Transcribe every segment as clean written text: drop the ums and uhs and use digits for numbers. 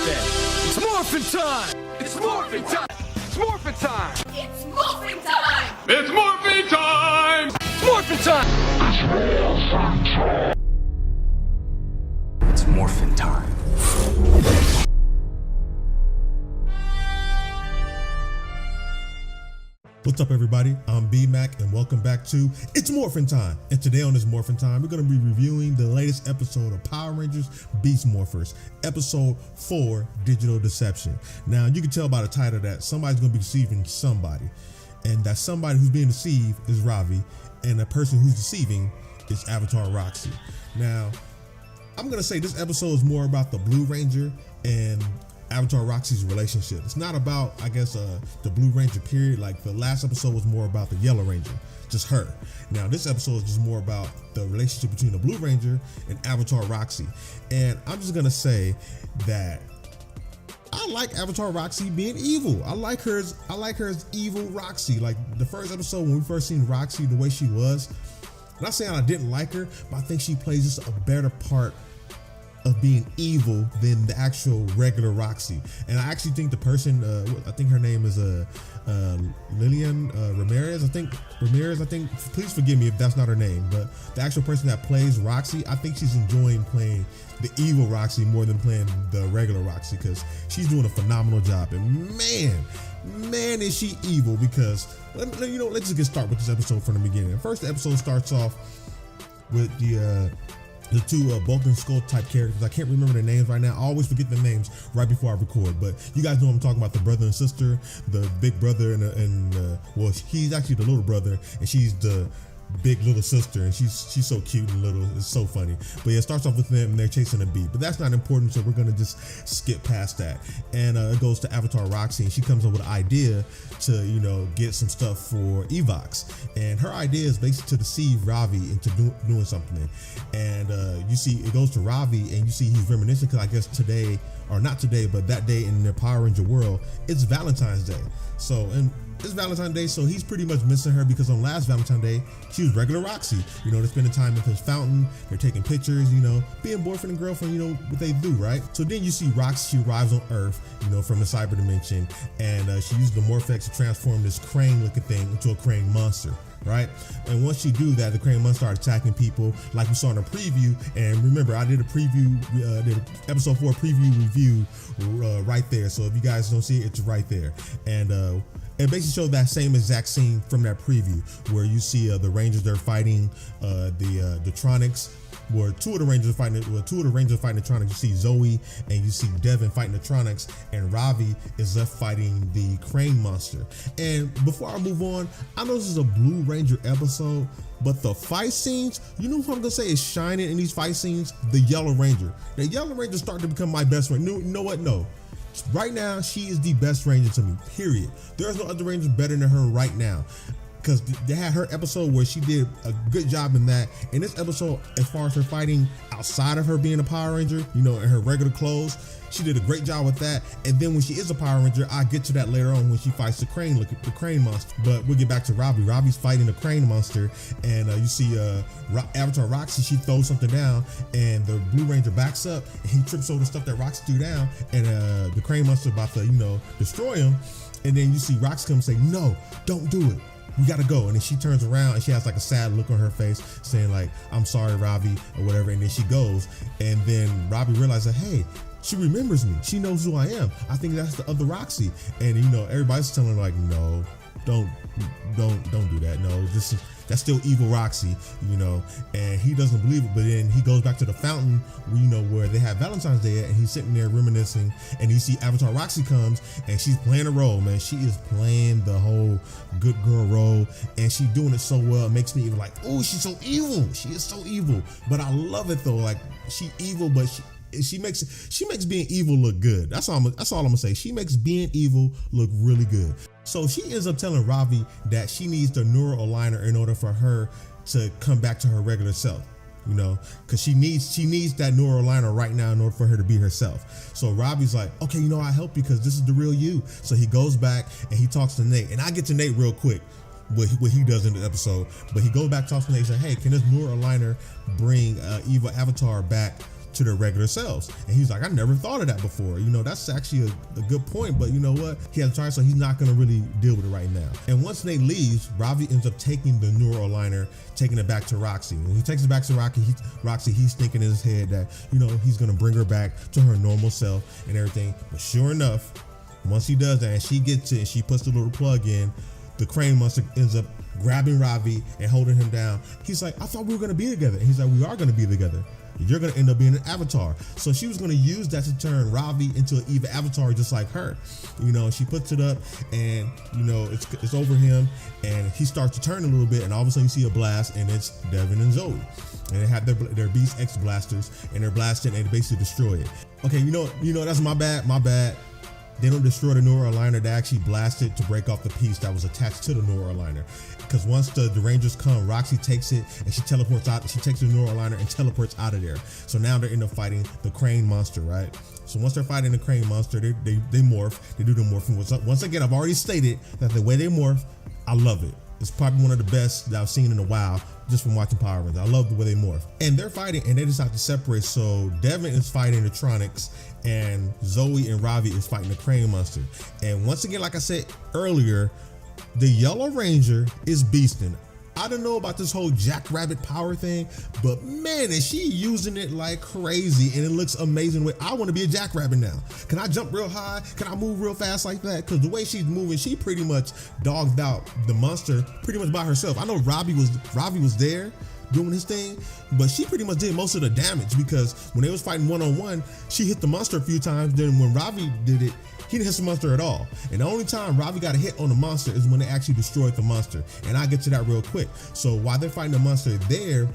then. It's morphin' time! It's morphin' time! It's morphin' time! It's morphin' time! It's morphin' time! It's morphin' time! It's morphin' time. What's up, everybody? I'm B-Mac, and welcome back to It's Morphin' Time. And today on this Morphin' Time, we're going to be reviewing the latest episode of Power Rangers Beast Morphers, Episode 4, Digital Deception. Now, you can tell by the title that somebody's going to be deceiving somebody, and that somebody who's being deceived is Ravi, and the person who's deceiving is Avatar Roxy. Now, I'm going to say this episode is more about the Blue Ranger and Avatar Roxy's relationship. It's not about, I guess, the Blue Ranger period. Like the last episode was more about the Yellow Ranger, just her. Now this episode is just more about the relationship between the Blue Ranger and Avatar Roxy. And I'm just gonna say that I like Avatar Roxy being evil. I like her as evil Roxy. Like the first episode when we first seen Roxy, the way she was. I'm not saying I didn't like her, but I think she plays just a better part of being evil than the actual regular Roxy. And I actually think the person, I think her name is Lillian Ramirez. I think, please forgive me if that's not her name, but the actual person that plays Roxy, I think she's enjoying playing the evil Roxy more than playing the regular Roxy, because she's doing a phenomenal job. And man is she evil, because let's just get started with this episode from the beginning. First, the episode starts off with the two Bulk and Skull type characters. I can't remember their names right now. I always forget their names right before I record, but you guys know what I'm talking about. The brother and sister, the big brother and well, he's actually the little brother and she's the big little sister, and she's so cute and little. It's so funny. But yeah, it starts off with them and they're chasing a bee, but that's not important, so we're gonna just skip past that. And it goes to Avatar Roxy, and she comes up with an idea to get some stuff for Evox, and her idea is basically to deceive Ravi into doing something. And you see it goes to Ravi, and you see he's reminiscing, because I guess today, or not today, but that day in the Power Ranger world, it's Valentine's Day. So, and it's Valentine's Day, so he's pretty much missing her, because on last Valentine's Day, she was regular Roxy. They're spending time at his fountain, they're taking pictures, being boyfriend and girlfriend, what they do, right? So then you see Roxy, she arrives on Earth, from the cyber dimension, and she uses the Morphex to transform this crane-looking thing into a crane monster, right? And once you do that, the crane monster starts attacking people, like we saw in a preview. And remember, I did a preview, did an episode 4 preview review right there. So if you guys don't see it, it's right there. And it basically showed that same exact scene from that preview, where you see the Rangers, they're fighting the Tronics. Where two of the Rangers are fighting the Tronics. You see Zoe and you see Devin fighting the Tronics, and Ravi is left fighting the crane monster. And before I move on, I know this is a Blue Ranger episode, but the fight scenes, who I'm gonna say is shining in these fight scenes? The Yellow Ranger. The Yellow Ranger started to become my best friend. You know what? No. Right now, she is the best Ranger to me, period. There's no other Ranger better than her right now, because they had her episode where she did a good job in that. In this episode, as far as her fighting outside of her being a Power Ranger, in her regular clothes, she did a great job with that. And then when she is a Power Ranger, I'll get to that later on when she fights the crane monster. But we'll get back to Ravi. Ravi's fighting the crane monster, and you see Avatar Roxy, she throws something down, and the Blue Ranger backs up, and he trips over the stuff that Roxy threw down, and the crane monster about to, destroy him. And then you see Roxy come and say, "No, don't do it. We gotta go." And then she turns around and she has like a sad look on her face, saying like, "I'm sorry, Ravi," or whatever. And then she goes, and then Ravi realizes, hey, she remembers me. She knows who I am. I think that's the other Roxy. And everybody's telling her like, "No, don't do that. No, that's still evil Roxy," and he doesn't believe it. But then he goes back to the fountain, where they have Valentine's Day at, and he's sitting there reminiscing, and you see Avatar Roxy comes, and she's playing a role, man. She is playing the whole good girl role, and she's doing it so well. It makes me even like, oh, she's so evil. She is so evil. But I love it though. Like, she evil, but she makes being evil look good. That's all I'm gonna say. She makes being evil look really good. So she ends up telling Ravi that she needs the neural aligner in order for her to come back to her regular self. Because she needs that neural aligner right now in order for her to be herself. So Ravi's like, "Okay, I'll help you, because this is the real you." So he goes back and he talks to Nate, and I get to Nate real quick. what he does in the episode. But he goes back, talks to Nate, and says, hey, can this neural aligner bring evil Avatar back to their regular selves. And he's like, I never thought of that before. You know, that's actually a good point, but you know what? He has time, so he's not gonna really deal with it right now. And once Nate leaves, Ravi ends up taking the neural aligner, taking it back to Roxy. When he takes it back to Roxy, he's thinking in his head that, you know, he's gonna bring her back to her normal self and everything. But sure enough, once he does that and she gets it and she puts the little plug in, the crane monster ends up grabbing Ravi and holding him down. He's like, I thought we were gonna be together. And he's like, we are gonna be together. You're gonna end up being an avatar. So she was gonna use that to turn Ravi into an evil avatar just like her. You know, she puts it up and, you know, it's over him and he starts to turn a little bit and all of a sudden you see a blast and it's Devin and Zoe. And they have their Beast X blasters and they're blasting and they basically destroy it. Okay, you know, that's my bad. They don't destroy the neural aligner, they actually blast it to break off the piece that was attached to the neural aligner. Because once the Rangers come, Roxy takes it and she teleports out. She takes the neural aligner and teleports out of there. So now they end up fighting the crane monster, right? So once they're fighting the crane monster, they morph. They do the morphing. Once again, I've already stated that the way they morph, I love it. It's probably one of the best that I've seen in a while just from watching Power Rangers. I love the way they morph. And they're fighting and they decide to separate. So Devin is fighting the Tronics and Zoe and Ravi is fighting the crane monster. And once again, like I said earlier, the Yellow Ranger is beasting. I don't know about this whole Jackrabbit power thing, but man, is she using it like crazy and it looks amazing. I want to be a Jackrabbit now. Can I jump real high? Can I move real fast like that? Because the way she's moving, she pretty much dogged out the monster pretty much by herself. I know Ravi was there doing his thing, but she pretty much did most of the damage because when they was fighting one-on-one, she hit the monster a few times. Then when Ravi did it, he didn't hit the monster at all. And the only time Ravi got a hit on the monster is when they actually destroyed the monster. And I'll get to that real quick. So while they're fighting the monster there,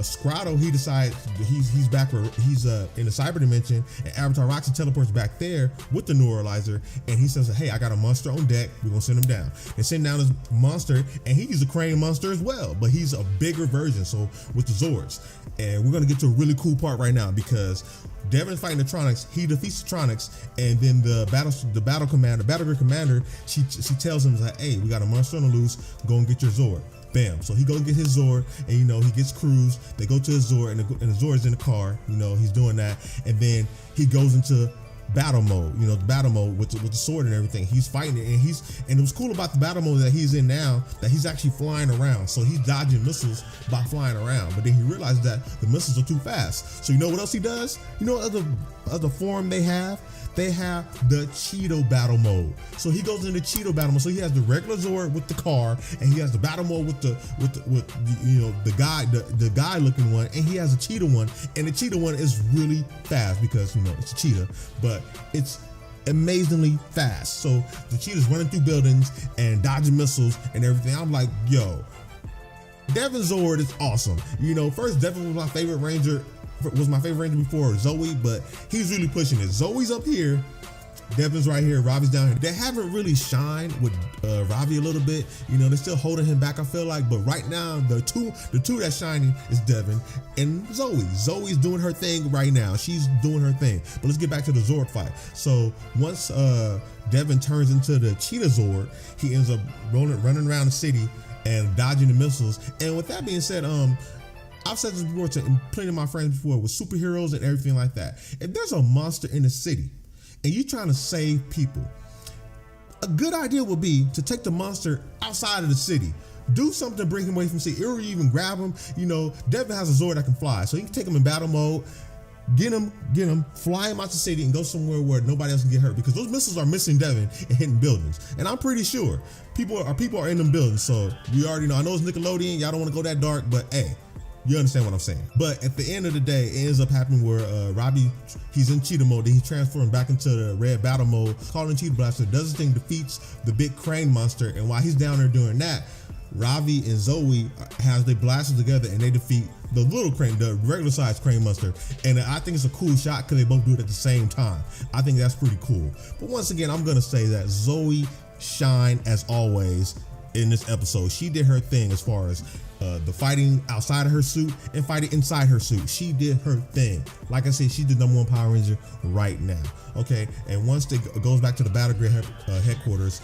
Scrotto, he decides he's back where he's in the cyber dimension, and Avatar Roxy teleports back there with the neuralizer, and he says, hey, I got a monster on deck, we're gonna send him down. They send down this monster, and he's a crane monster as well, but he's a bigger version, so with the Zords. And we're gonna get to a really cool part right now because Devin's fighting the Tronics, he defeats the Tronics, and then the battle grid commander, she tells him like, hey, we got a monster on the loose, go and get your Zord. Bam. So he goes and get his Zord, and you know, he gets Cruz. They go to his Zord, and the Zord's in the car. You know, he's doing that, and then he goes into battle mode. You know, the battle mode with the sword and everything. He's fighting it, and it was cool about the battle mode that he's in now that he's actually flying around. So he's dodging missiles by flying around. But then he realized that the missiles are too fast. So you know what else he does? You know what other form they have? They have the Cheeto battle mode. So he goes into Cheeto battle mode. So he has the regular Zord with the car, and he has the battle mode with the guy looking one, and he has a Cheetah one, and the Cheetah one is really fast because you know it's a cheetah, but it's amazingly fast. So the cheetah's running through buildings and dodging missiles and everything. I'm like, yo, Devin Zord is awesome. You know, first Devin was my favorite ranger. Before Zoe, but he's really pushing it. Zoe's up here, Devin's right here, Ravi's down here. They haven't really shined with Ravi a little bit. You know, they're still holding him back, I feel like. But right now, the two that's shining is Devin and Zoe. Zoe's doing her thing right now. She's doing her thing. But let's get back to the Zord fight. So once Devin turns into the Cheetah Zord, he ends up running around the city and dodging the missiles. And with that being said, I've said this before to plenty of my friends before with superheroes and everything like that. If there's a monster in the city and you're trying to save people, a good idea would be to take the monster outside of the city. Do something to bring him away from the city, or even grab him. You know, Devin has a Zord that can fly, so you can take him in battle mode, get him, fly him out the city and go somewhere where nobody else can get hurt, because those missiles are missing Devin and hitting buildings. And I'm pretty sure people are in them buildings, so we already know. I know it's Nickelodeon, y'all don't want to go that dark, but hey, you understand what I'm saying. But at the end of the day, it ends up happening where Robbie, he's in Cheetah mode, then he's transferring back into the red battle mode, calling Cheetah Blaster, does his thing, defeats the big crane monster, and while he's down there doing that, Ravi and Zoe has they blasted together and they defeat the little crane, the regular size crane monster. And I think it's a cool shot because they both do it at the same time. I think that's pretty cool. But once again, I'm gonna say that Zoe shined as always in this episode. She did her thing as far as the fighting outside of her suit and fighting inside her suit. She did her thing. Like I said, she's the #1 Power Ranger right now. Okay, and once it goes back to the Battle Grid headquarters,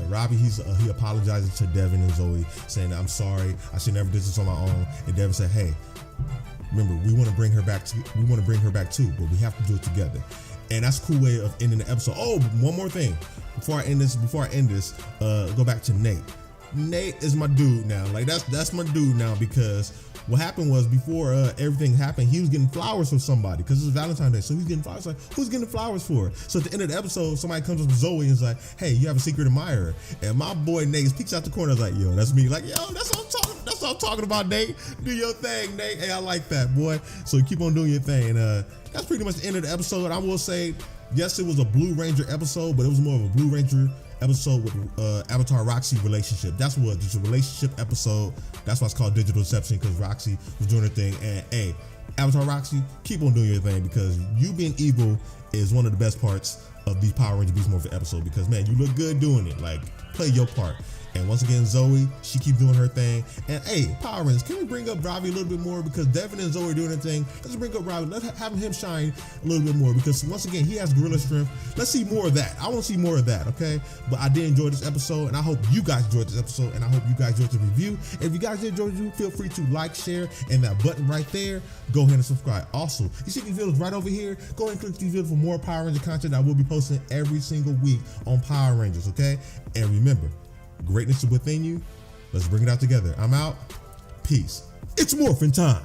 Robbie he apologizes to Devin and Zoe, saying, "I'm sorry, I should never did this on my own." And Devin said, "Hey, remember, we want to bring her back too, but we have to do it together. And that's a cool way of ending the episode. Oh, one more thing. Before I end this, go back to Nate. Nate is my dude now. Like that's my dude now, because what happened was, before everything happened, he was getting flowers for somebody because it's Valentine's Day. So he's getting flowers. Like, who's getting flowers for? So at the end of the episode, somebody comes up to Zoe and is like, hey, you have a secret admirer. And my boy Nate peeks out the corner, is like, yo, that's me. Like, yo, that's what I'm talking about, Nate. Do your thing, Nate. Hey, I like that, boy. So keep on doing your thing. And that's pretty much the end of the episode. I will say, yes, it was a Blue Ranger episode, but it was more of a Blue Ranger episode with Avatar Roxy relationship. That's what it's a relationship episode. That's why it's called Digital Deception, because Roxy was doing her thing. And hey, Avatar Roxy, keep on doing your thing, because you being evil is one of the best parts of these Power Ranger Beast Morphin episode, because man, you look good doing it. Like, play your part. And once again, Zoe, she keep doing her thing. And hey, Power Rangers, can we bring up Ravi a little bit more? Because Devin and Zoe are doing their thing. Let's bring up Ravi. Let's have him shine a little bit more, because once again, he has gorilla strength. Let's see more of that. I want to see more of that, okay? But I did enjoy this episode, and I hope you guys enjoyed this episode, and I hope you guys enjoyed the review. If you guys did enjoy the review, feel free to like, share, and that button right there, go ahead and subscribe. Also, you see these videos right over here? Go ahead and click these videos for more Power Ranger content I will be posting every single week on Power Rangers, okay? And remember, greatness is within you. Let's bring it out together. I'm out. Peace. It's morphin' time.